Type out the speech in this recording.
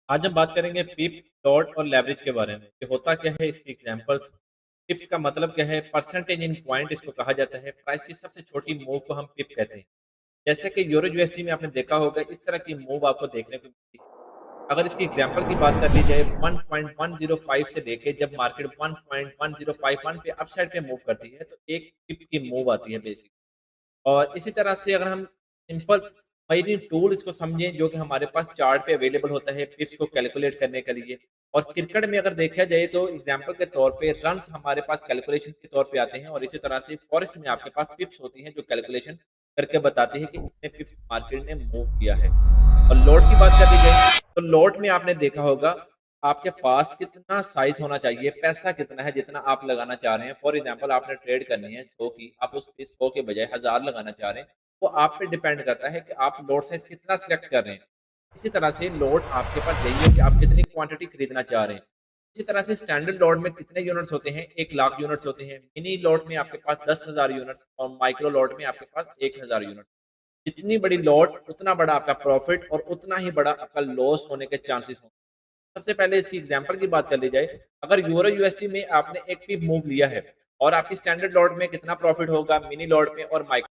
आज हम बात करेंगे पिप, डॉट और लेवरेज के बारे में। ये होता क्या है, इसकी एग्जांपल्स। पिप्स का मतलब क्या है? परसेंटेज इन पॉइंट इसको कहा जाता है। प्राइस की सबसे छोटी मूव को हम पिप कहते हैं। जैसे कि यूरो यूएसडी में आपने देखा होगा, इस तरह की मूव आपको देखने को मिलती है। अगर इसकी एग्जांपल की बात कर ली जाए, 1.105 से लेके जब मार्केट 1.1051 पे अपसाइड पे मूव करती है, तो एक पिप की मूव आती है बेसिक। और इसी तरह से अगर हम सिंपल मशीनिंग टूल इसको समझें, जो कि हमारे पास चार्ट पे अवेलेबल होता है पिप्स को कैलकुलेट करने के लिए। और क्रिकेट में अगर देखा जाए तो एग्जांपल के तौर पे रन्स हमारे पास कैलकुलेशन के तौर पे आते हैं, और इसी तरह से फॉरेस्ट में आपके पास पिप्स होती हैं जो कैलकुलेशन करके बताती है कि इतने पिप्स मार्केट ने मूव किया है। और लोड की बात कर ली जाए, तो लोड में आपने देखा होगा आपके पास कितना साइज़ होना चाहिए, पैसा कितना है जितना आप लगाना चाह रहे हैं। फॉर एग्ज़ाम्पल आपने ट्रेड करनी है 100 की, आप उस पे 100 के बजाय 1000 लगाना चाह रहे हैं, वो आप पे डिपेंड करता है कि आप लॉट साइज़ कितना सिलेक्ट कर रहे हैं। इसी तरह से लॉट आपके पास यही है कि आप कितनी क्वांटिटी खरीदना चाह रहे हैं। इसी तरह से स्टैंडर्ड लॉट में कितने यूनिट्स होते हैं, 1 लाख यूनिट्स होते हैं। मिनी लॉट में आपके पास 10,000 यूनिट्स और माइक्रो लॉट में आपके पास 1000 यूनिट्स। जितनी बड़ी लॉट उतना बड़ा आपका प्रॉफ़िट और उतना ही बड़ा आपका लॉस होने के चांसेस होंगे। सबसे पहले इसकी एग्जांपल की बात कर ली जाए, अगर यूरो यूएसडी में आपने एक पिप मूव लिया है और आपकी स्टैंडर्ड लॉट में कितना प्रॉफिट होगा, मिनी लॉट में और माइक्रो